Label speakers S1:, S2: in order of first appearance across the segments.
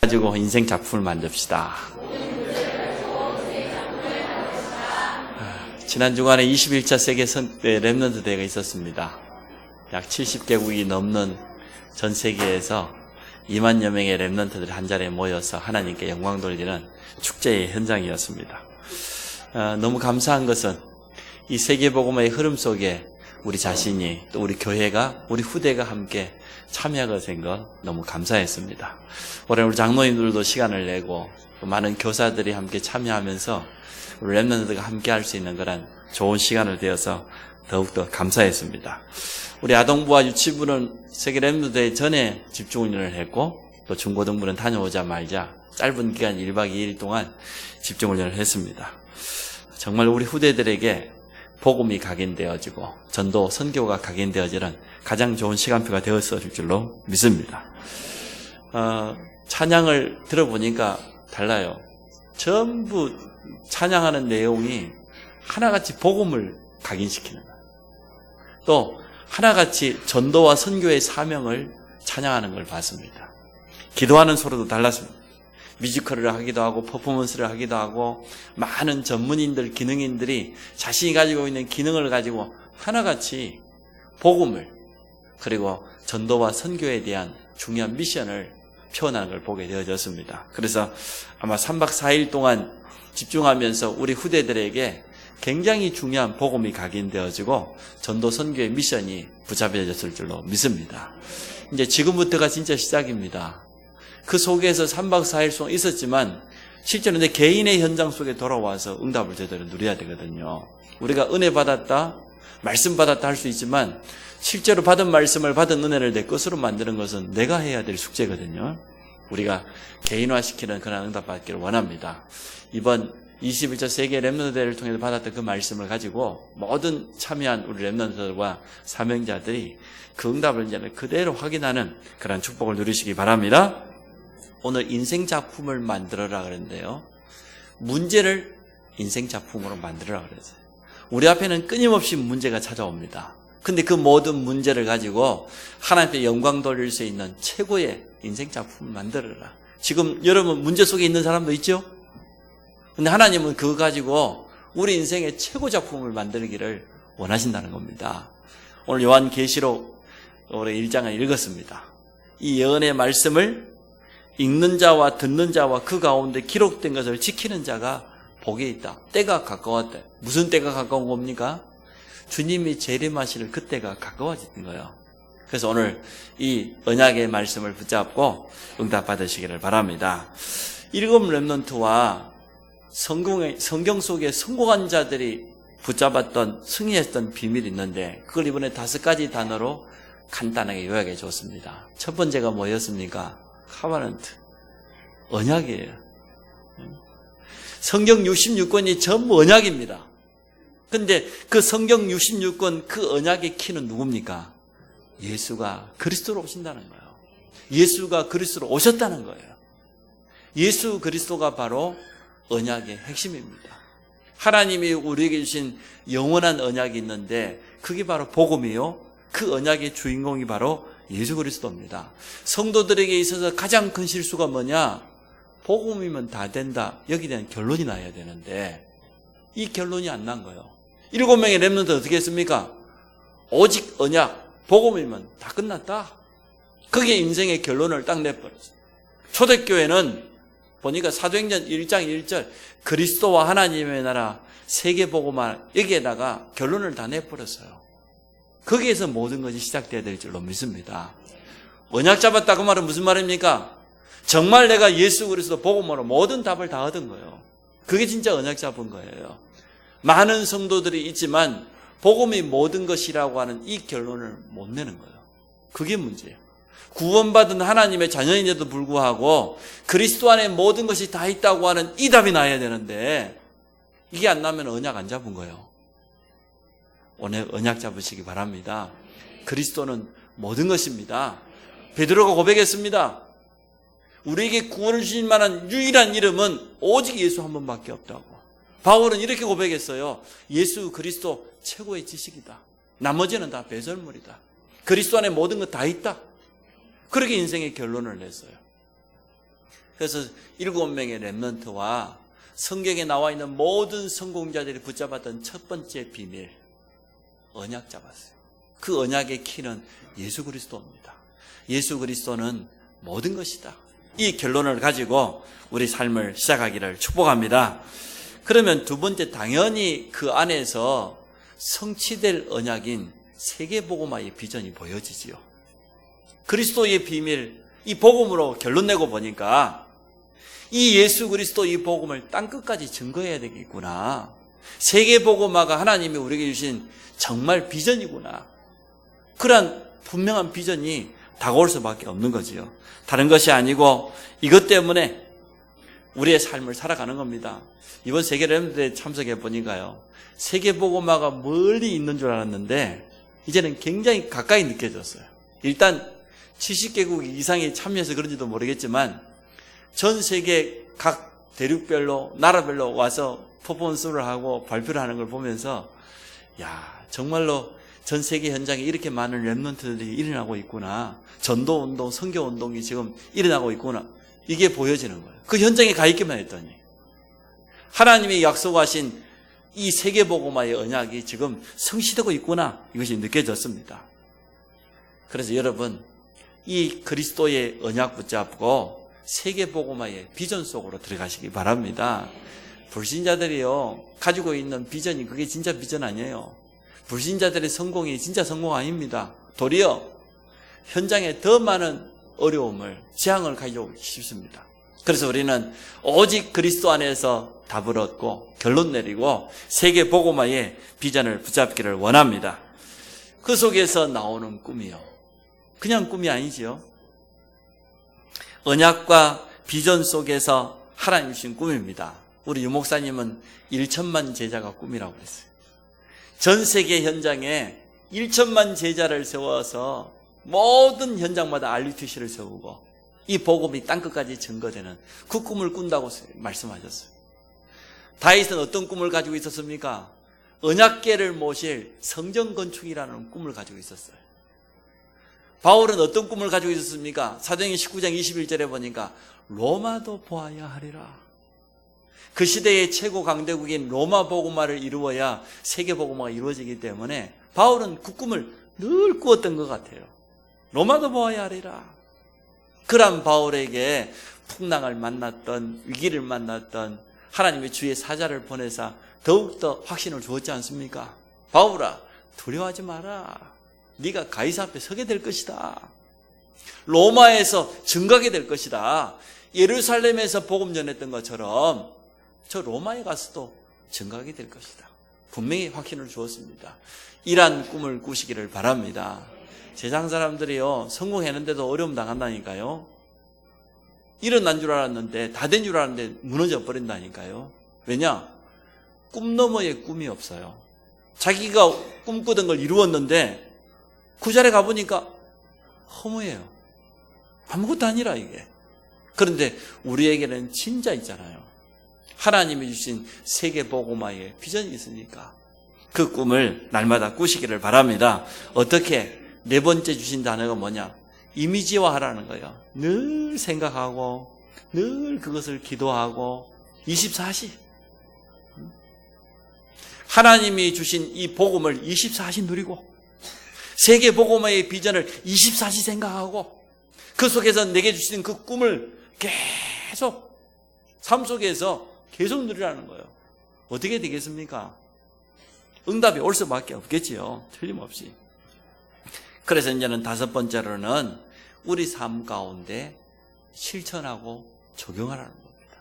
S1: 가지고 인생 작품을 만듭시다. 지난 주간에 21차 세계 렘넌트 대회가 있었습니다. 약 70개국이 넘는 전 세계에서 2만여 명의 렘넌트들이 한 자리에 모여서 하나님께 영광 돌리는 축제의 현장이었습니다. 너무 감사한 것은 이 세계복음의 흐름 속에 우리 자신이 또 우리 교회가 우리 후대가 함께 참여하게 된 것 너무 감사했습니다. 올해 우리 장로님들도 시간을 내고 또 많은 교사들이 함께 참여하면서 우리 렘넌트가 함께 할 수 있는 그런 좋은 시간을 되어서 더욱더 감사했습니다. 우리 아동부와 유치부는 세계 렘넌트 대회 전에 집중훈련을 했고 또 중고등부는 다녀오자마자 짧은 기간 1박 2일 동안 집중훈련을 했습니다. 정말 우리 후대들에게 복음이 각인되어지고 전도 선교가 각인되어지는 가장 좋은 시간표가 되었을 줄로 믿습니다. 찬양을 들어보니까 달라요. 전부 찬양하는 내용이 하나같이 복음을 각인시키는 거예요. 또 하나같이 전도와 선교의 사명을 찬양하는 걸 봤습니다. 기도하는 소리도 달랐습니다. 뮤지컬을 하기도 하고 퍼포먼스를 하기도 하고 많은 전문인들, 기능인들이 자신이 가지고 있는 기능을 가지고 하나같이 복음을 그리고 전도와 선교에 대한 중요한 미션을 표현하는 걸 보게 되어졌습니다. 그래서 아마 3박 4일 동안 집중하면서 우리 후대들에게 굉장히 중요한 복음이 각인되어지고 전도 선교의 미션이 붙잡혀졌을 줄로 믿습니다. 이제 지금부터가 진짜 시작입니다. 그 속에서 3박 4일 동안 있었지만 실제로 내 개인의 현장 속에 돌아와서 응답을 제대로 누려야 되거든요. 우리가 은혜 받았다, 말씀 받았다 할 수 있지만 실제로 받은 말씀을 받은 은혜를 내 것으로 만드는 것은 내가 해야 될 숙제거든요. 우리가 개인화시키는 그런 응답 받기를 원합니다. 이번 21차 세계 렘넌트 대회를 통해서 받았던 그 말씀을 가지고 모든 참여한 우리 렘넌트들과 사명자들이 그 응답을 이제 그대로 확인하는 그런 축복을 누리시기 바랍니다. 오늘 인생 작품을 만들어라 그랬는데요. 문제를 인생 작품으로 만들어라 그랬어요. 우리 앞에는 끊임없이 문제가 찾아옵니다. 근데 그 모든 문제를 가지고 하나님께 영광 돌릴 수 있는 최고의 인생 작품을 만들어라. 지금 여러분 문제 속에 있는 사람도 있죠? 근데 하나님은 그거 가지고 우리 인생의 최고 작품을 만들기를 원하신다는 겁니다. 오늘 요한계시록 올해 1장을 읽었습니다. 이 예언의 말씀을 읽는 자와 듣는 자와 그 가운데 기록된 것을 지키는 자가 복이 있다. 때가 가까웠다. 무슨 때가 가까운 겁니까? 주님이 재림하실 그때가 가까워진 거예요. 그래서 오늘 이 언약의 말씀을 붙잡고 응답 받으시기를 바랍니다. 7 렘넌트와 성경 속에 성공한 자들이 붙잡았던 승리했던 비밀이 있는데 그걸 이번에 5가지 단어로 간단하게 요약해 줬습니다. 첫 번째가 뭐였습니까? 카바넌트, 언약이에요. 성경 66권이 전부 언약입니다. 근데 그 성경 66권 그 언약의 키는 누굽니까? 예수가 그리스도로 오신다는 거예요. 예수가 그리스도로 오셨다는 거예요. 예수 그리스도가 바로 언약의 핵심입니다. 하나님이 우리에게 주신 영원한 언약이 있는데 그게 바로 복음이요. 그 언약의 주인공이 바로 예수 그리스도입니다. 성도들에게 있어서 가장 큰 실수가 뭐냐? 복음이면 다 된다. 여기에 대한 결론이 나야 되는데 이 결론이 안 난 거예요. 7명의 렘넌트 어떻게 했습니까? 오직 언약, 복음이면 다 끝났다. 그게 인생의 결론을 딱 내버렸어요. 초대교회는 보니까 사도행전 1장 1절 그리스도와 하나님의 나라 세계복음화 여기에다가 결론을 다 내버렸어요. 거기에서 모든 것이 시작돼야 될 줄로 믿습니다. 언약 잡았다 그 말은 무슨 말입니까? 정말 내가 예수 그리스도 복음으로 모든 답을 다 얻은 거예요. 그게 진짜 언약 잡은 거예요. 많은 성도들이 있지만 복음이 모든 것이라고 하는 이 결론을 못 내는 거예요. 그게 문제예요. 구원받은 하나님의 자녀인데도 불구하고 그리스도 안에 모든 것이 다 있다고 하는 이 답이 나야 되는데 이게 안 나면 언약 안 잡은 거예요. 오늘 언약 잡으시기 바랍니다. 그리스도는 모든 것입니다. 베드로가 고백했습니다. 우리에게 구원을 주실 만한 유일한 이름은 오직 예수 한 분밖에 없다고. 바울은 이렇게 고백했어요. 예수 그리스도 최고의 지식이다. 나머지는 다 배설물이다. 그리스도 안에 모든 것 다 있다. 그렇게 인생의 결론을 냈어요. 그래서 7명의 렘넌트와 성경에 나와 있는 모든 성공자들이 붙잡았던 첫 번째 비밀, 언약 잡았어요. 그 언약의 키는 예수 그리스도입니다. 예수 그리스도는 모든 것이다. 이 결론을 가지고 우리 삶을 시작하기를 축복합니다. 그러면 두 번째, 당연히 그 안에서 성취될 언약인 세계복음화의 비전이 보여지지요. 그리스도의 비밀, 이 복음으로 결론 내고 보니까 이 예수 그리스도 이 복음을 땅끝까지 증거해야 되겠구나. 세계복음화가 하나님이 우리에게 주신 정말 비전이구나. 그러한 분명한 비전이 다가올 수밖에 없는 거지요. 다른 것이 아니고 이것 때문에 우리의 삶을 살아가는 겁니다. 이번 세계 렘넌트에 참석해 보니까요, 세계복음화가 멀리 있는 줄 알았는데 이제는 굉장히 가까이 느껴졌어요. 일단 70개국 이상이 참여해서 그런지도 모르겠지만 전 세계 각 대륙별로 나라별로 와서 퍼포먼스를 하고 발표를 하는 걸 보면서 야, 정말로 전 세계 현장에 이렇게 많은 렘넌트들이 일어나고 있구나. 전도운동, 선교운동이 지금 일어나고 있구나. 이게 보여지는 거예요. 그 현장에 가 있기만 했더니 하나님이 약속하신 이 세계복음화의 언약이 지금 성취되고 있구나. 이것이 느껴졌습니다. 그래서 여러분, 이 그리스도의 언약 붙잡고 세계복음화의 비전 속으로 들어가시기 바랍니다. 불신자들이요, 가지고 있는 비전이 그게 진짜 비전 아니에요. 불신자들의 성공이 진짜 성공 아닙니다. 도리어 현장에 더 많은 어려움을, 재앙을 가지고 싶습니다. 그래서 우리는 오직 그리스도 안에서 답을 얻고 결론 내리고 세계복음화의 비전을 붙잡기를 원합니다. 그 속에서 나오는 꿈이요, 그냥 꿈이 아니지요. 언약과 비전 속에서 하나님 주신 꿈입니다. 우리 유목사님은 1천만 제자가 꿈이라고 그랬어요. 전 세계 현장에 1천만 제자를 세워서 모든 현장마다 RUTC를 세우고 이 복음이 땅끝까지 증거되는 그 꿈을 꾼다고 말씀하셨어요. 다윗은 어떤 꿈을 가지고 있었습니까? 언약궤를 모실 성전 건축이라는 꿈을 가지고 있었어요. 바울은 어떤 꿈을 가지고 있었습니까? 사도행전 19장 21절에 보니까 로마도 보아야 하리라. 그 시대의 최고 강대국인 로마 복음화를 이루어야 세계 복음화가 이루어지기 때문에 바울은 그 꿈을 늘 꾸었던 것 같아요. 로마도 보아야 하리라. 그런 바울에게 풍랑을 만났던, 위기를 만났던 하나님의 주의 사자를 보내사 더욱더 확신을 주었지 않습니까? 바울아, 두려워하지 마라. 네가 가이사 앞에 서게 될 것이다. 로마에서 증거하게 될 것이다. 예루살렘에서 복음 전했던 것처럼 저 로마에 가서도 증거하게 될 것이다. 분명히 확신을 주었습니다. 이러한 꿈을 꾸시기를 바랍니다. 세상 사람들이요, 성공했는데도 어려움 당한다니까요. 일어난 줄 알았는데, 다 된 줄 알았는데 무너져 버린다니까요. 왜냐? 꿈 너머에 꿈이 없어요. 자기가 꿈꾸던 걸 이루었는데 그 자리에 가보니까 허무해요. 아무것도 아니라 이게. 그런데 우리에게는 진짜 있잖아요. 하나님이 주신 세계복음화의 비전이 있으니까 그 꿈을 날마다 꾸시기를 바랍니다. 어떻게? 네 번째 주신 단어가 뭐냐? 이미지화하라는 거예요. 늘 생각하고 늘 그것을 기도하고 24시 하나님이 주신 이 복음을 24시 누리고 세계복음화의 비전을 24시 생각하고 그 속에서 내게 주신 그 꿈을 계속 삶 속에서 계속 누리라는 거예요. 어떻게 되겠습니까? 응답이 올 수밖에 없겠지요. 틀림없이. 그래서 이제는 다섯 번째로는 우리 삶 가운데 실천하고 적용하라는 겁니다.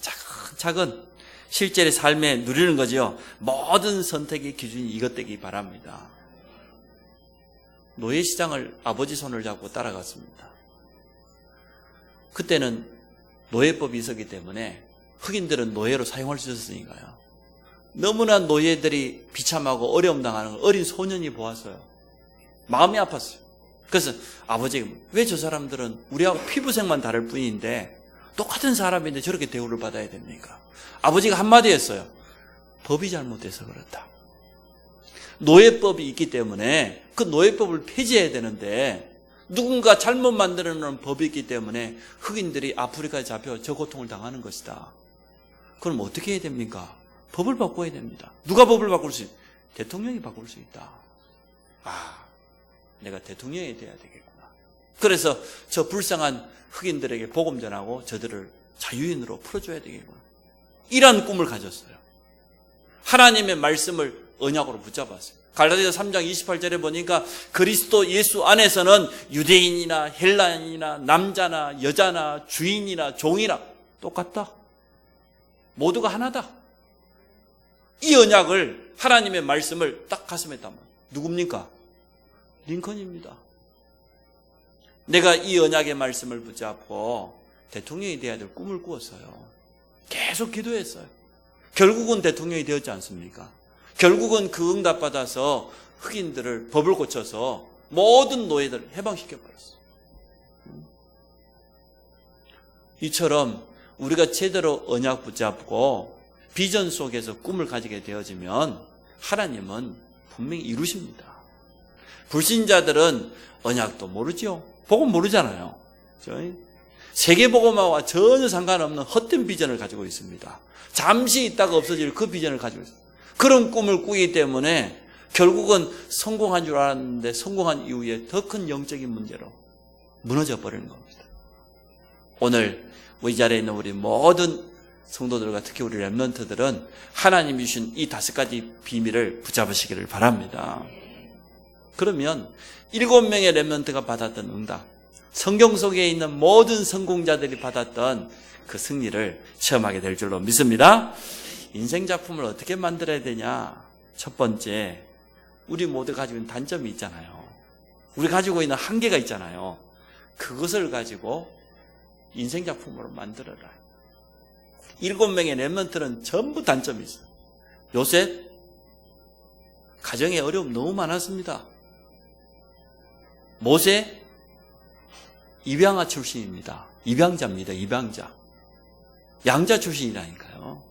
S1: 차근차근 실제의 삶에 누리는 거죠. 모든 선택의 기준이 이것 되기 바랍니다. 노예시장을 아버지 손을 잡고 따라갔습니다. 그때는 노예법이 있었기 때문에 흑인들은 노예로 사용할 수 있었으니까요. 너무나 노예들이 비참하고 어려움 당하는 걸 어린 소년이 보았어요. 마음이 아팠어요. 그래서 아버지가 왜 저 사람들은 우리하고 피부색만 다를 뿐인데 똑같은 사람인데 저렇게 대우를 받아야 됩니까? 아버지가 한마디 했어요. 법이 잘못돼서 그렇다. 노예법이 있기 때문에 그 노예법을 폐지해야 되는데 누군가 잘못 만들어 놓은 법이 있기 때문에 흑인들이 아프리카에 잡혀 저 고통을 당하는 것이다. 그럼 어떻게 해야 됩니까? 법을 바꿔야 됩니다. 누가 법을 바꿀 수 있다? 대통령이 바꿀 수 있다. 내가 대통령이 돼야 되겠구나. 그래서 저 불쌍한 흑인들에게 복음 전하고 저들을 자유인으로 풀어줘야 되겠구나. 이런 꿈을 가졌어요. 하나님의 말씀을 언약으로 붙잡았어요. 갈라디아서 3장 28절에 보니까 그리스도 예수 안에서는 유대인이나 헬라인이나 남자나 여자나 주인이나 종이나 똑같다. 모두가 하나다. 이 언약을, 하나님의 말씀을 딱 가슴에 담아. 누굽니까? 링컨입니다. 내가 이 언약의 말씀을 붙잡고 대통령이 되어야 될 꿈을 꾸었어요. 계속 기도했어요. 결국은 대통령이 되었지 않습니까? 결국은 그 응답받아서 흑인들을 법을 고쳐서 모든 노예들을 해방시켜버렸어요. 이처럼 우리가 제대로 언약 붙잡고 비전 속에서 꿈을 가지게 되어지면 하나님은 분명히 이루십니다. 불신자들은 언약도 모르죠. 복음 모르잖아요. 세계복음화와 전혀 상관없는 헛된 비전을 가지고 있습니다. 잠시 있다가 없어질 그 비전을 가지고 있어요. 그런 꿈을 꾸기 때문에 결국은 성공한 줄 알았는데 성공한 이후에 더 큰 영적인 문제로 무너져 버리는 겁니다. 오늘 이 자리에 있는 우리 모든 성도들과 특히 우리 렘넌트들은 하나님이 주신 이 5가지 비밀을 붙잡으시기를 바랍니다. 그러면 7명의 렘넌트가 받았던 응답, 성경 속에 있는 모든 성공자들이 받았던 그 승리를 체험하게 될 줄로 믿습니다. 인생 작품을 어떻게 만들어야 되냐? 첫 번째, 우리 모두 가지고 있는 단점이 있잖아요. 우리 가지고 있는 한계가 있잖아요. 그것을 가지고 인생 작품으로 만들어라. 7명의 렘넌트는 전부 단점이 있어요. 요셉, 가정에 어려움 너무 많았습니다. 모세, 입양아 출신입니다. 입양자입니다. 입양자. 양자 출신이라니까요.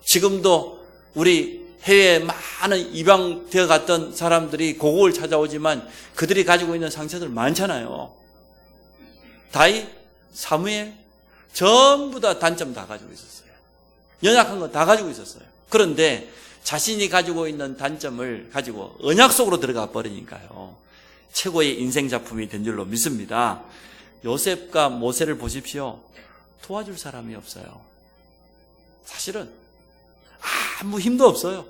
S1: 지금도 우리 해외에 많은 입양되어 갔던 사람들이 고국을 찾아오지만 그들이 가지고 있는 상처들 많잖아요. 다윗, 사무엘 전부 다 단점 다 가지고 있었어요. 연약한 거 다 가지고 있었어요. 그런데 자신이 가지고 있는 단점을 가지고 언약 속으로 들어가 버리니까요. 최고의 인생 작품이 된 줄로 믿습니다. 요셉과 모세를 보십시오. 도와줄 사람이 없어요. 사실은 아무 힘도 없어요.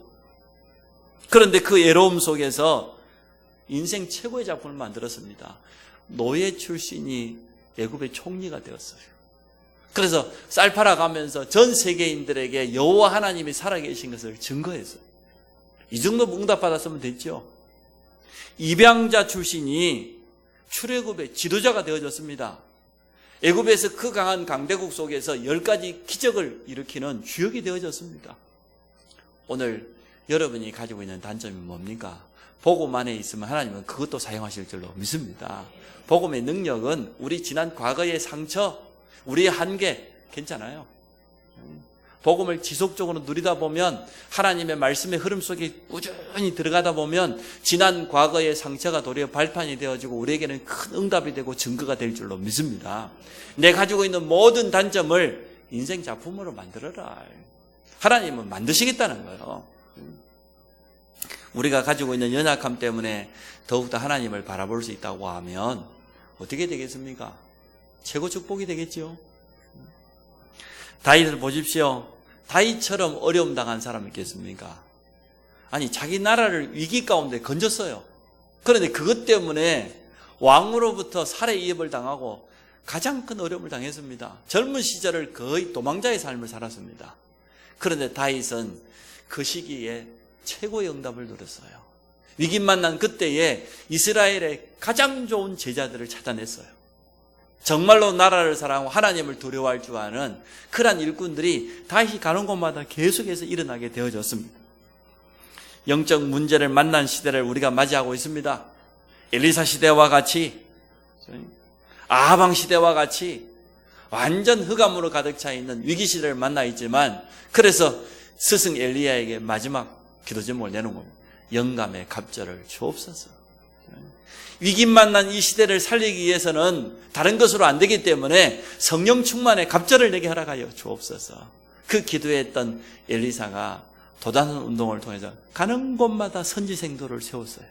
S1: 그런데 그 외로움 속에서 인생 최고의 작품을 만들었습니다. 노예 출신이 애굽의 총리가 되었어요. 그래서 쌀 팔아가면서 전 세계인들에게 여호와 하나님이 살아계신 것을 증거했어요. 이 정도 응답받았으면 됐죠. 입양자 출신이 출애굽의 지도자가 되어졌습니다. 애굽에서 그 강한 강대국 속에서 10가지 기적을 일으키는 주역이 되어졌습니다. 오늘 여러분이 가지고 있는 단점이 뭡니까? 복음 안에 있으면 하나님은 그것도 사용하실 줄로 믿습니다. 복음의 능력은 우리 지난 과거의 상처, 우리의 한계 괜찮아요. 복음을 지속적으로 누리다 보면 하나님의 말씀의 흐름 속에 꾸준히 들어가다 보면 지난 과거의 상처가 도리어 발판이 되어지고 우리에게는 큰 응답이 되고 증거가 될 줄로 믿습니다. 내 가지고 있는 모든 단점을 인생 작품으로 만들어라. 하나님은 만드시겠다는 거예요. 우리가 가지고 있는 연약함 때문에 더욱더 하나님을 바라볼 수 있다고 하면 어떻게 되겠습니까? 최고 축복이 되겠죠. 다윗을 보십시오. 다윗처럼 어려움 당한 사람이 있겠습니까? 아니, 자기 나라를 위기 가운데 건졌어요. 그런데 그것 때문에 왕으로부터 살해 위협을 당하고 가장 큰 어려움을 당했습니다. 젊은 시절을 거의 도망자의 삶을 살았습니다. 그런데 다윗은 그 시기에 최고의 응답을 누렸어요. 위기 만난 그때에 이스라엘의 가장 좋은 제자들을 찾아냈어요. 정말로 나라를 사랑하고 하나님을 두려워할 줄 아는 그러한 일꾼들이 다윗이 가는 곳마다 계속해서 일어나게 되어졌습니다. 영적 문제를 만난 시대를 우리가 맞이하고 있습니다. 엘리사 시대와 같이, 아하방 시대와 같이 완전 흑암으로 가득 차 있는 위기 시대를 만나 있지만, 그래서 스승 엘리야에게 마지막 기도 제목을 내는 겁니다. 영감의 갑절을 주옵소서. 위기 만난 이 시대를 살리기 위해서는 다른 것으로 안 되기 때문에 성령 충만에 갑절을 내게 허락하여 주옵소서. 그 기도했던 엘리사가 도단 운동을 통해서 가는 곳마다 선지생도를 세웠어요.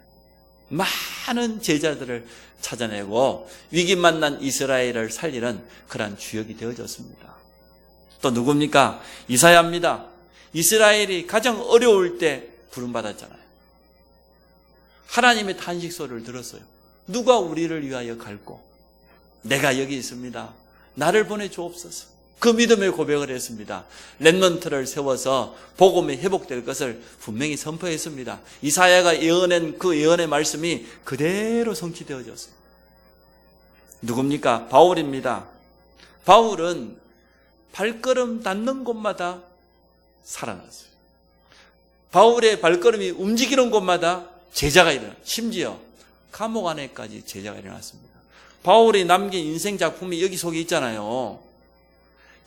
S1: 많은 제자들을 찾아내고 위기 만난 이스라엘을 살리는 그러한 주역이 되어졌습니다. 또 누굽니까? 이사야입니다. 이스라엘이 가장 어려울 때 부름받았잖아요. 하나님의 탄식 소리를 들었어요. 누가 우리를 위하여 갈고? 내가 여기 있습니다. 나를 보내주옵소서. 그 믿음의 고백을 했습니다. 렘넌트를 세워서 복음이 회복될 것을 분명히 선포했습니다. 이사야가 예언한 그 예언의 말씀이 그대로 성취되어졌습니다. 누굽니까? 바울입니다. 바울은 발걸음 닿는 곳마다 살아났어요. 바울의 발걸음이 움직이는 곳마다 제자가 일어나요. 심지어 감옥 안에까지 제자가 일어났습니다. 바울이 남긴 인생 작품이 여기 속에 있잖아요.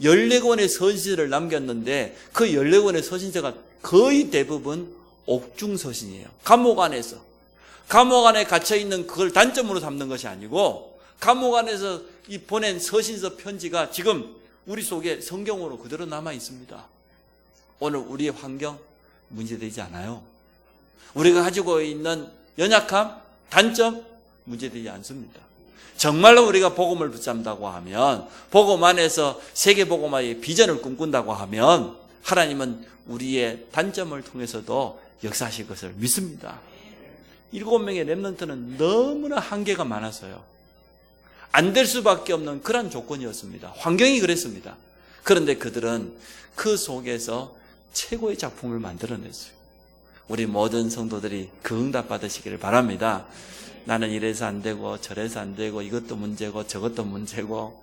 S1: 14권의 서신서를 남겼는데 그 14권의 서신서가 거의 대부분 옥중서신이에요. 감옥 안에서. 감옥 안에 갇혀있는 그걸 단점으로 삼는 것이 아니고 감옥 안에서 이 보낸 서신서 편지가 지금 우리 속에 성경으로 그대로 남아 있습니다. 오늘 우리의 환경 문제되지 않아요. 우리가 가지고 있는 연약함, 단점 문제되지 않습니다. 정말로 우리가 복음을 붙잡는다고 하면, 복음 안에서 세계복음화의 비전을 꿈꾼다고 하면 하나님은 우리의 단점을 통해서도 역사하실 것을 믿습니다. 7명의 렘넌트는 너무나 한계가 많아서요. 안 될 수밖에 없는 그런 조건이었습니다. 환경이 그랬습니다. 그런데 그들은 그 속에서 최고의 작품을 만들어냈어요. 우리 모든 성도들이 그 응답 받으시기를 바랍니다. 나는 이래서 안 되고 저래서 안 되고 이것도 문제고 저것도 문제고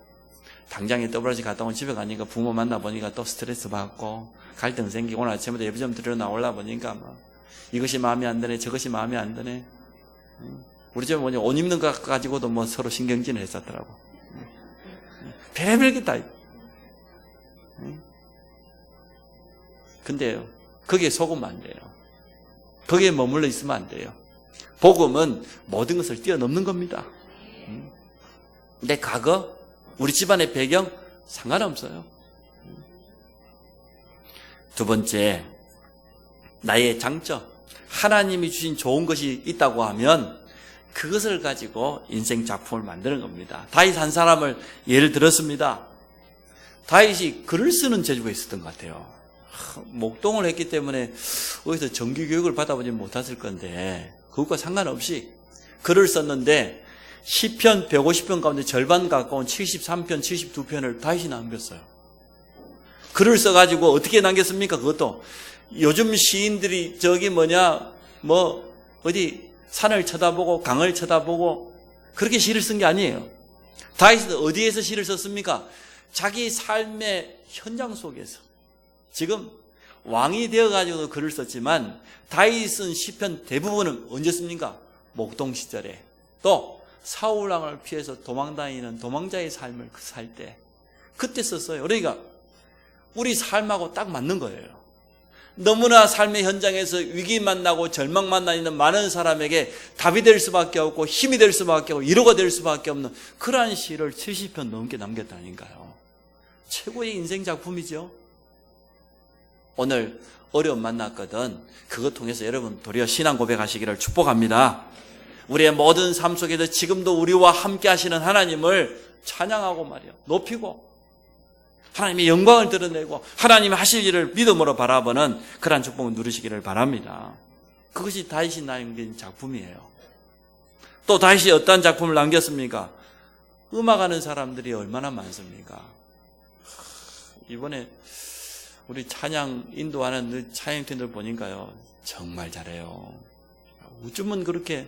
S1: 당장에 WRC 갔다 오면 집에 가니까 부모 만나보니까 또 스트레스 받고 갈등 생기고 오늘 아침부터 예배 좀 드려 나올라 보니까 뭐 이것이 마음에 안 드네 저것이 마음에 안 드네. 우리 집에 뭐냐 옷 입는 것 가지고도 뭐 서로 신경질을 했었더라고. 별의별 게 다 있고. 근데요 거기에 속으면 안 돼요. 거기에 머물러 있으면 안 돼요. 복음은 모든 것을 뛰어넘는 겁니다. 내 과거, 우리 집안의 배경 상관없어요. 두 번째, 나의 장점, 하나님이 주신 좋은 것이 있다고 하면 그것을 가지고 인생 작품을 만드는 겁니다. 다윗 한 사람을 예를 들었습니다. 다윗이 글을 쓰는 재주가 있었던 것 같아요. 목동을 했기 때문에 어디서 정규교육을 받아보지 못했을 건데 그것과 상관없이 글을 썼는데 시편 150편 가운데 절반 가까운 73편, 72편을 다윗이 남겼어요. 글을 써가지고 어떻게 남겼습니까? 그것도 요즘 시인들이 어디 산을 쳐다보고 강을 쳐다보고 그렇게 시를 쓴 게 아니에요. 다윗은 어디에서 시를 썼습니까? 자기 삶의 현장 속에서. 지금 왕이 되어가지고 글을 썼지만 다윗이 쓴 시편 대부분은 언제 씁니까? 목동 시절에. 또 사울왕을 피해서 도망다니는 도망자의 삶을 살 때 그때 썼어요. 그러니까 우리 삶하고 딱 맞는 거예요. 너무나 삶의 현장에서 위기 만나고 절망 만나는 많은 사람에게 답이 될 수밖에 없고 힘이 될 수밖에 없고 위로가 될 수밖에 없는 그러한 시를 70편 넘게 남겼다니까요. 최고의 인생 작품이죠. 오늘 어려움 만났거든. 그것 통해서 여러분 도리어 신앙 고백하시기를 축복합니다. 우리의 모든 삶 속에서 지금도 우리와 함께 하시는 하나님을 찬양하고 말이요. 높이고 하나님의 영광을 드러내고 하나님이 하실 일을 믿음으로 바라보는 그러한 축복을 누리시기를 바랍니다. 그것이 다윗이 남긴 작품이에요. 또 다윗이 어떤 작품을 남겼습니까? 음악하는 사람들이 얼마나 많습니까? 이번에 우리 찬양 인도하는 찬양팀들 보니까요 정말 잘해요. 어쩌면 그렇게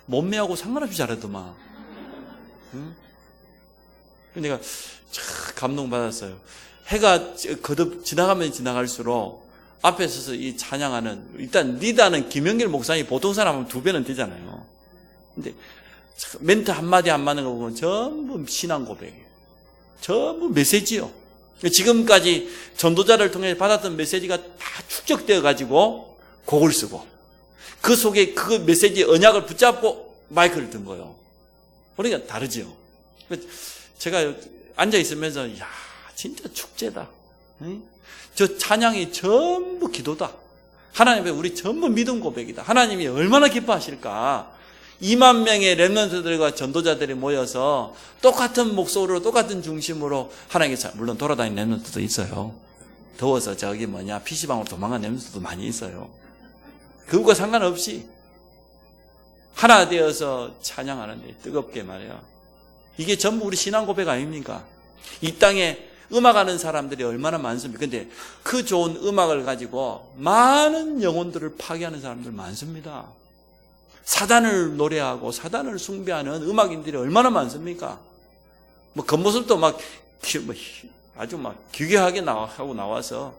S1: 몸매하고 상관없이 잘하더만. 내가 참 감동받았어요. 해가 거듭 지나가면 지나갈수록 앞에 서서 이 찬양하는, 일단 리더는 김영길 목사님이 보통 사람은 2배는 되잖아요. 근데 멘트 한마디 안 맞는 거 보면 전부 신앙 고백이에요. 전부 메시지요. 지금까지 전도자를 통해 받았던 메시지가 다 축적되어 가지고 곡을 쓰고 그 속에 그 메시지 언약을 붙잡고 마이크를 든 거예요. 그러니까 다르죠. 제가 앉아 있으면서 야 진짜 축제다. 저 찬양이 전부 기도다. 하나님의 우리 전부 믿음 고백이다. 하나님이 얼마나 기뻐하실까. 2만 명의 렘넌트들과 전도자들이 모여서 똑같은 목소리로 똑같은 중심으로 하나님께, 물론 돌아다니는 렘넌트도 있어요. 더워서 저기 PC방으로 도망간 렘넌트도 많이 있어요. 그것과 상관없이 하나 되어서 찬양하는데 뜨겁게 말이야. 이게 전부 우리 신앙 고백 아닙니까? 이 땅에 음악하는 사람들이 얼마나 많습니까? 근데 그 좋은 음악을 가지고 많은 영혼들을 파괴하는 사람들 많습니다. 사단을 노래하고 사단을 숭배하는 음악인들이 얼마나 많습니까? 겉모습도 아주 기괴하게 하고 나와서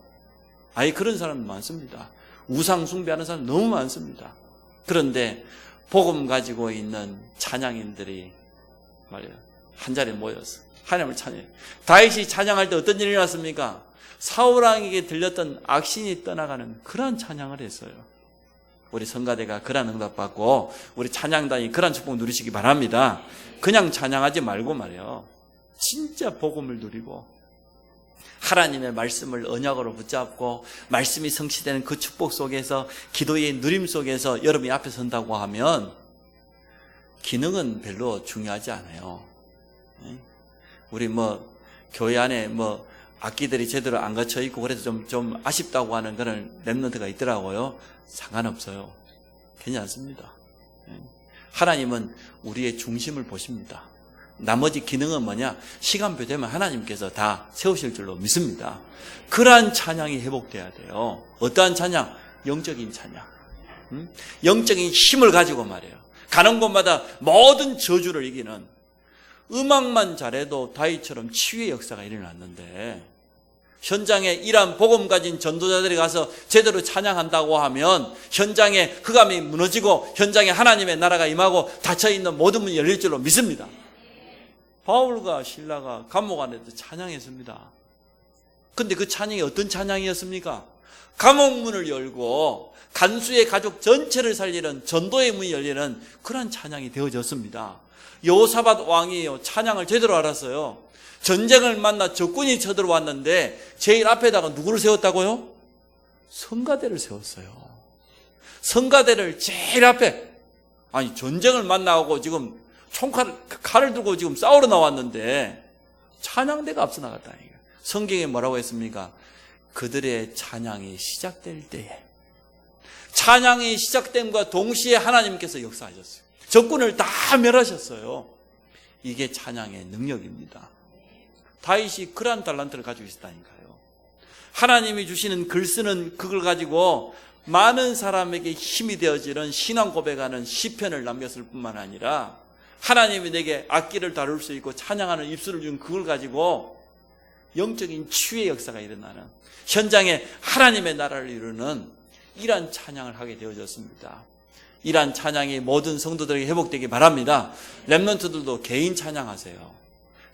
S1: 아예 그런 사람 많습니다. 우상 숭배하는 사람 너무 많습니다. 그런데 복음 가지고 있는 찬양인들이 말이에요. 한 자리에 모여서 하나님을 찬양해요. 다윗이 찬양할 때 어떤 일이 일어났습니까? 사울왕에게 들렸던 악신이 떠나가는 그런 찬양을 했어요. 우리 성가대가 그런 응답받고 우리 찬양단이 그런 축복 누리시기 바랍니다. 그냥 찬양하지 말고 말이에요. 진짜 복음을 누리고 하나님의 말씀을 언약으로 붙잡고 말씀이 성취되는 그 축복 속에서 기도의 누림 속에서 여러분이 앞에 선다고 하면 기능은 별로 중요하지 않아요. 우리 교회 안에 악기들이 제대로 안 갖춰 있고 그래서 좀 아쉽다고 하는 그런 렘넌트가 있더라고요. 상관없어요. 괜찮습니다. 하나님은 우리의 중심을 보십니다. 나머지 기능은 뭐냐? 시간표 되면 하나님께서 다 세우실 줄로 믿습니다. 그러한 찬양이 회복돼야 돼요. 어떠한 찬양? 영적인 찬양. 영적인 힘을 가지고 말이에요. 가는 곳마다 모든 저주를 이기는, 음악만 잘해도 다윗처럼 치유의 역사가 일어났는데 현장에 이러한 복음 가진 전도자들이 가서 제대로 찬양한다고 하면 현장에 흑암이 무너지고 현장에 하나님의 나라가 임하고 닫혀있는 모든 문이 열릴 줄로 믿습니다. 바울과 실라가 감옥 안에도 찬양했습니다. 근데 그 찬양이 어떤 찬양이었습니까? 감옥문을 열고 간수의 가족 전체를 살리는 전도의 문이 열리는 그런 찬양이 되어졌습니다. 여호사밧 왕이에요. 찬양을 제대로 알았어요. 전쟁을 만나 적군이 쳐들어왔는데 제일 앞에다가 누구를 세웠다고요? 성가대를 세웠어요. 성가대를 제일 앞에. 아니 전쟁을 만나고 지금 칼을 들고 지금 싸우러 나왔는데 찬양대가 앞서 나갔다. 성경에 뭐라고 했습니까? 그들의 찬양이 시작될 때에, 찬양이 시작됨과 동시에 하나님께서 역사하셨어요. 적군을 다 멸하셨어요. 이게 찬양의 능력입니다. 다윗이 그러한 달란트를 가지고 있었다니까요. 하나님이 주시는 글 쓰는 그걸 가지고 많은 사람에게 힘이 되어지는 신앙 고백하는 시편을 남겼을 뿐만 아니라 하나님이 내게 악기를 다룰 수 있고 찬양하는 입술을 준 그걸 가지고 영적인 치유의 역사가 일어나는, 현장에 하나님의 나라를 이루는 이러한 찬양을 하게 되어졌습니다. 이러한 찬양이 모든 성도들에게 회복되기 바랍니다. 렘넌트들도 개인 찬양하세요.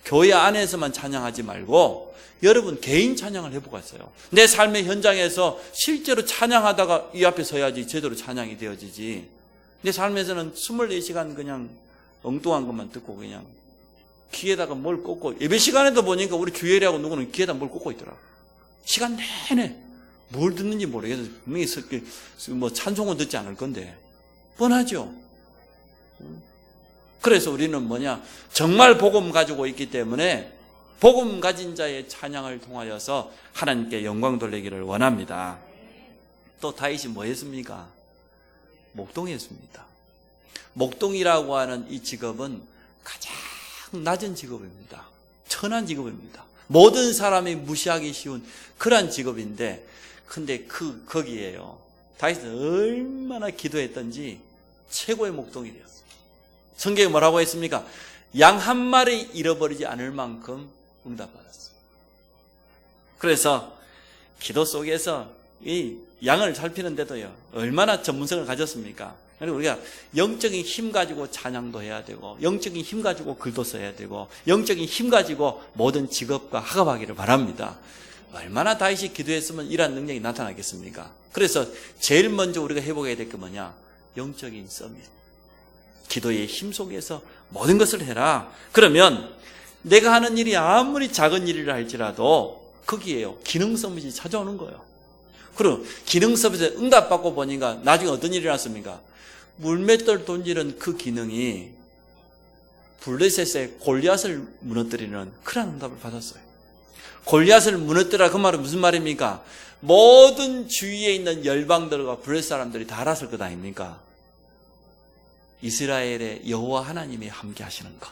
S1: 교회 안에서만 찬양하지 말고 여러분 개인 찬양을 회복하세요. 내 삶의 현장에서 실제로 찬양하다가 이 앞에 서야지 제대로 찬양이 되어지지. 내 삶에서는 24시간 그냥 엉뚱한 것만 듣고 그냥 귀에다가 뭘 꽂고, 예배 시간에도 보니까 우리 주일이하고 누구는 귀에다 뭘 꽂고 있더라. 시간 내내 뭘 듣는지 모르겠어요. 분명히 찬송은 듣지 않을 건데 뻔하죠. 그래서 우리는 정말 복음 가지고 있기 때문에 복음 가진 자의 찬양을 통하여서 하나님께 영광 돌리기를 원합니다. 또 다윗이 뭐 했습니까? 목동했습니다. 목동이라고 하는 이 직업은 가장 낮은 직업입니다. 천한 직업입니다. 모든 사람이 무시하기 쉬운 그러한 직업인데, 근데 거기에요. 다윗은 얼마나 기도했던지 최고의 목동이 되었어요. 성경에 뭐라고 했습니까? 양 한 마리 잃어버리지 않을 만큼 응답받았어요. 그래서 기도 속에서 이 양을 살피는데도요, 얼마나 전문성을 가졌습니까? 그리고 우리가 영적인 힘 가지고 찬양도 해야 되고, 영적인 힘 가지고 글도 써야 되고, 영적인 힘 가지고 모든 직업과 학업하기를 바랍니다. 얼마나 다윗이 기도했으면 이러한 능력이 나타나겠습니까? 그래서 제일 먼저 우리가 회복해야 될 게 뭐냐? 영적인 서밋. 기도의 힘 속에서 모든 것을 해라. 그러면 내가 하는 일이 아무리 작은 일이라 할지라도 거기에요, 기능 서밋이 찾아오는 거예요. 그럼 기능 서밋에 응답받고 보니까 나중에 어떤 일이 났습니까? 물맷돌 던지는 그 기능이 블레셋의 골리앗을 무너뜨리는 그런 응답을 받았어요. 골리앗을 무너뜨리라, 그 말은 무슨 말입니까? 모든 주위에 있는 열방들과 블레셋 사람들이 다 알았을 것 아닙니까? 이스라엘의 여호와 하나님이 함께 하시는 것.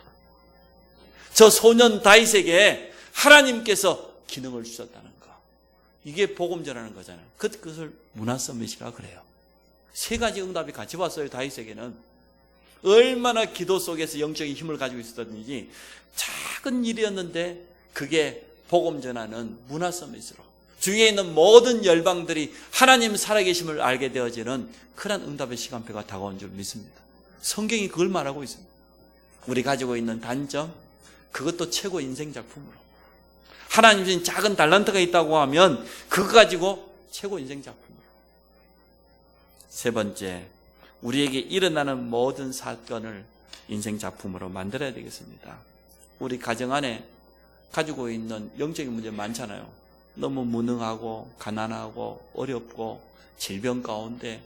S1: 저 소년 다윗에게 하나님께서 기능을 주셨다는 것. 이게 복음 전하는 거잖아요. 그것을 문화 서밋이라 그래요. 세 가지 응답이 같이 왔어요. 다윗에게는 얼마나 기도 속에서 영적인 힘을 가지고 있었는지, 작은 일이었는데 그게 복음 전하는 문화 서밋으로 주위에 있는 모든 열방들이 하나님 살아계심을 알게 되어지는 그런 응답의 시간표가 다가온 줄 믿습니다. 성경이 그걸 말하고 있습니다. 우리 가지고 있는 단점, 그것도 최고 인생 작품으로, 하나님 주신 작은 달란트가 있다고 하면 그거 가지고 최고 인생 작품으로. 세 번째, 우리에게 일어나는 모든 사건을 인생 작품으로 만들어야 되겠습니다. 우리 가정 안에 가지고 있는 영적인 문제 많잖아요. 너무 무능하고 가난하고 어렵고 질병 가운데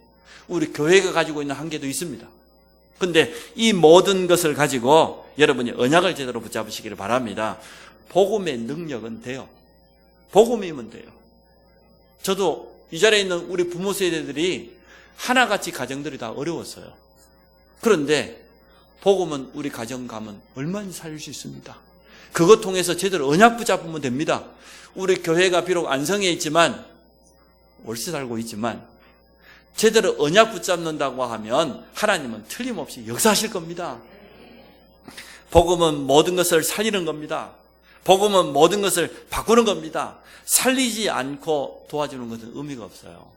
S1: 우리 교회가 가지고 있는 한계도 있습니다. 근데 이 모든 것을 가지고 여러분이 언약을 제대로 붙잡으시기를 바랍니다. 복음의 능력은 돼요. 복음이면 돼요. 저도 이 자리에 있는 우리 부모 세대들이 하나같이 가정들이 다 어려웠어요. 그런데 복음은 우리 가정 가면 얼마든지 살릴 수 있습니다. 그것 통해서 제대로 언약 붙잡으면 됩니다. 우리 교회가 비록 안성에 있지만, 월세 살고 있지만 제대로 언약 붙잡는다고 하면 하나님은 틀림없이 역사하실 겁니다. 복음은 모든 것을 살리는 겁니다. 복음은 모든 것을 바꾸는 겁니다. 살리지 않고 도와주는 것은 의미가 없어요.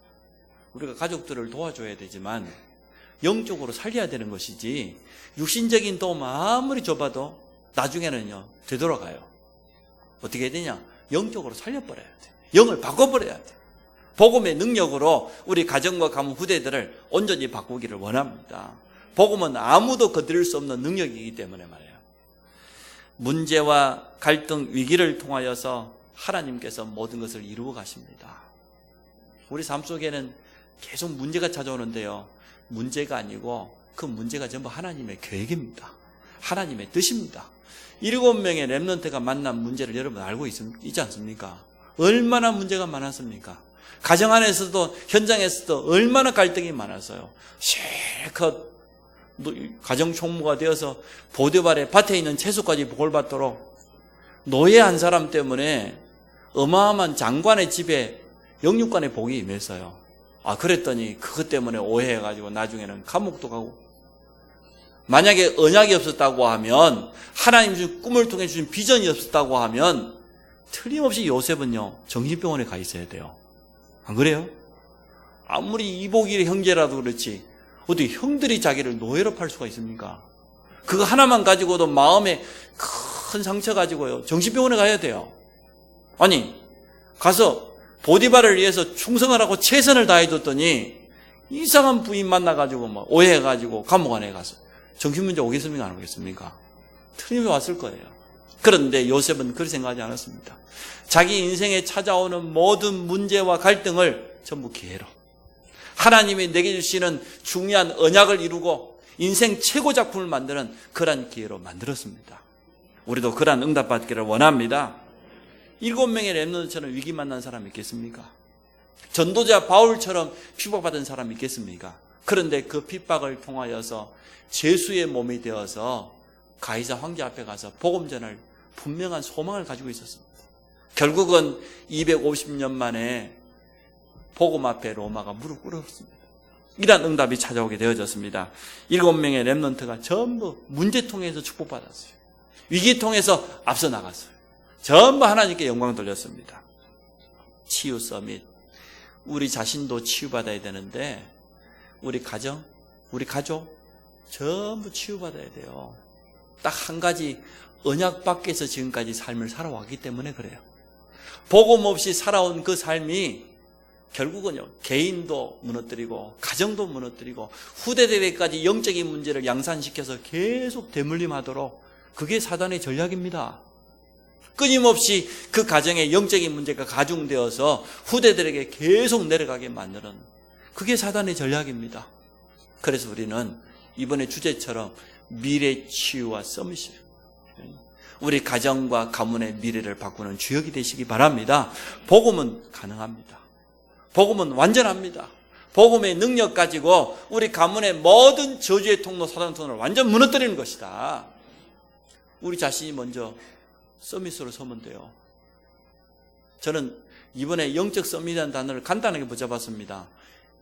S1: 우리가 가족들을 도와줘야 되지만 영적으로 살려야 되는 것이지, 육신적인 도움 아무리 줘봐도 나중에는요 되돌아가요. 어떻게 해야 되냐? 영적으로 살려버려야 돼. 영을 바꿔버려야 돼. 복음의 능력으로 우리 가정과 가문 후대들을 온전히 바꾸기를 원합니다. 복음은 아무도 건드릴 수 없는 능력이기 때문에 말이에요. 문제와 갈등, 위기를 통하여서 하나님께서 모든 것을 이루어 가십니다. 우리 삶 속에는 계속 문제가 찾아오는데요, 문제가 아니고 그 문제가 전부 하나님의 계획입니다. 하나님의 뜻입니다. 7명의 렘넌트가 만난 문제를 여러분 알고 있지 않습니까? 얼마나 문제가 많았습니까? 가정 안에서도 현장에서도 얼마나 갈등이 많았어요. 실컷 가정 총무가 되어서 보디발의 밭에 있는 채소까지 복을받도록 노예 한 사람 때문에 어마어마한 장관의 집에 영육간의 복이 임했어요. 그랬더니 그것 때문에 오해해가지고 나중에는 감옥도 가고. 만약에 언약이 없었다고 하면, 하나님 주신 꿈을 통해 주신 비전이 없었다고 하면 틀림없이 요셉은요 정신병원에 가 있어야 돼요. 안 그래요? 아무리 이복일의 형제라도 그렇지 어떻게 형들이 자기를 노예로 팔 수가 있습니까? 그거 하나만 가지고도 마음에 큰 상처 가지고요 정신병원에 가야 돼요. 아니 가서 보디발을 위해서 충성을 하고 최선을 다해줬더니 이상한 부인 만나가지고 막 오해해가지고 감옥 안에 가서 정신문제 오겠습니까? 안 오겠습니까? 틀림이 왔을 거예요. 그런데 요셉은 그렇게 생각하지 않았습니다. 자기 인생에 찾아오는 모든 문제와 갈등을 전부 기회로, 하나님이 내게 주시는 중요한 언약을 이루고 인생 최고 작품을 만드는 그러한 기회로 만들었습니다. 우리도 그러한 응답받기를 원합니다. 7명의 렘넌트처럼 위기 만난 사람 있겠습니까? 전도자 바울처럼 핍박받은 사람 있겠습니까? 그런데 그 핍박을 통하여서 제수의 몸이 되어서 가이사 황제 앞에 가서 복음 전할 분명한 소망을 가지고 있었습니다. 결국은 250년 만에 복음 앞에 로마가 무릎 꿇었습니다. 이러한 응답이 찾아오게 되어졌습니다. 7명의 렘넌트가 전부 문제 통해서 축복받았어요. 위기 통해서 앞서 나갔어요. 전부 하나님께 영광 돌렸습니다. 치유 서밋. 우리 자신도 치유받아야 되는데 우리 가정, 우리 가족 전부 치유받아야 돼요. 딱 한 가지 언약 밖에서 지금까지 삶을 살아왔기 때문에 그래요. 복음 없이 살아온 그 삶이 결국은요, 개인도 무너뜨리고 가정도 무너뜨리고 후대들에게까지 영적인 문제를 양산시켜서 계속 대물림하도록, 그게 사단의 전략입니다. 끊임없이 그 가정에 영적인 문제가 가중되어서 후대들에게 계속 내려가게 만드는, 그게 사단의 전략입니다. 그래서 우리는 이번에 주제처럼 미래 치유와 서밋이, 우리 가정과 가문의 미래를 바꾸는 주역이 되시기 바랍니다. 복음은 가능합니다. 복음은 완전합니다. 복음의 능력 가지고 우리 가문의 모든 저주의 통로, 사단 통로를 완전 무너뜨리는 것이다. 우리 자신이 먼저 서밋으로 서면 돼요. 저는 이번에 영적 서밋이라는 단어를 간단하게 붙여봤습니다.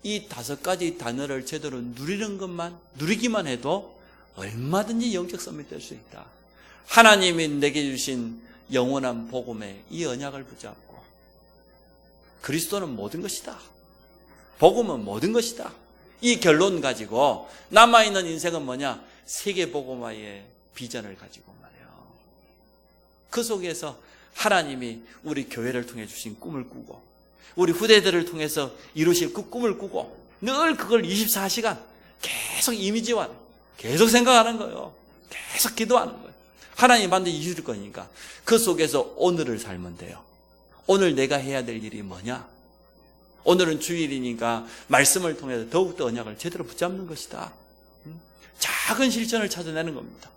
S1: 이 5가지 단어를 제대로 누리기만 해도 얼마든지 영적 서밋 될 수 있다. 하나님이 내게 주신 영원한 복음의 이 언약을 붙잡고, 그리스도는 모든 것이다, 복음은 모든 것이다, 이 결론 가지고 남아있는 인생은 뭐냐? 세계복음화의 비전을 가지고 말이에요. 그 속에서 하나님이 우리 교회를 통해 주신 꿈을 꾸고, 우리 후대들을 통해서 이루실 그 꿈을 꾸고, 늘 그걸 24시간 계속 이미지화, 계속 생각하는 거예요. 계속 기도하는 거예요. 하나님 반드시 이루실 거니까 그 속에서 오늘을 살면 돼요. 오늘 내가 해야 될 일이 뭐냐? 오늘은 주일이니까 말씀을 통해서 더욱더 언약을 제대로 붙잡는 것이다. 작은 실천을 찾아내는 겁니다.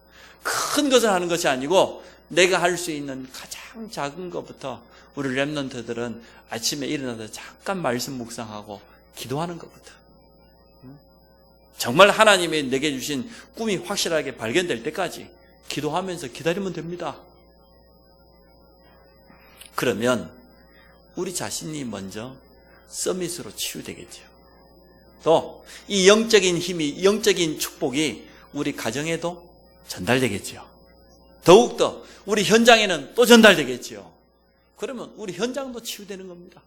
S1: 큰 것을 하는 것이 아니고 내가 할 수 있는 가장 작은 것부터, 우리 렘넌트들은 아침에 일어나서 잠깐 말씀 묵상하고 기도하는 것부터, 정말 하나님이 내게 주신 꿈이 확실하게 발견될 때까지 기도하면서 기다리면 됩니다. 그러면 우리 자신이 먼저 서밋으로 치유되겠죠. 또 이 영적인 힘이, 영적인 축복이 우리 가정에도 전달되겠죠. 더욱더 우리 현장에는 또 전달되겠죠. 그러면 우리 현장도 치유되는 겁니다.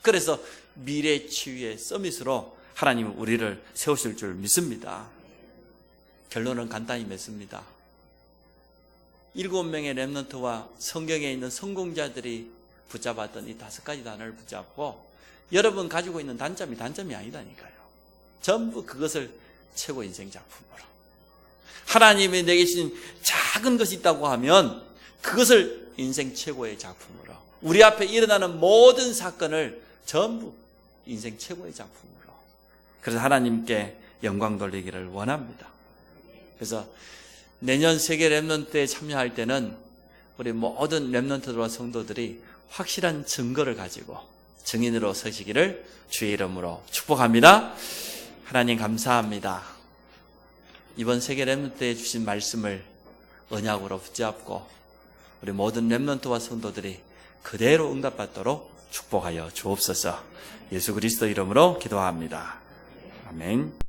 S1: 그래서 미래 치유의 서밋으로 하나님은 우리를 세우실 줄 믿습니다. 결론은 간단히 맺습니다. 7명의 렘넌트와 성경에 있는 성공자들이 붙잡았던 이 5가지 단어를 붙잡고, 여러분 가지고 있는 단점이 아니다니까요. 전부 그것을 최고 인생 작품으로, 하나님이 내게 주신 작은 것이 있다고 하면 그것을 인생 최고의 작품으로, 우리 앞에 일어나는 모든 사건을 전부 인생 최고의 작품으로, 그래서 하나님께 영광 돌리기를 원합니다. 그래서 내년 세계 렘넌트에 참여할 때는 우리 모든 렘넌트들과 성도들이 확실한 증거를 가지고 증인으로 서시기를 주의 이름으로 축복합니다. 하나님 감사합니다. 이번 세계 렘넌트에 주신 말씀을 언약으로 붙잡고 우리 모든 렘넌트와 성도들이 그대로 응답받도록 축복하여 주옵소서. 예수 그리스도 이름으로 기도합니다. 아멘.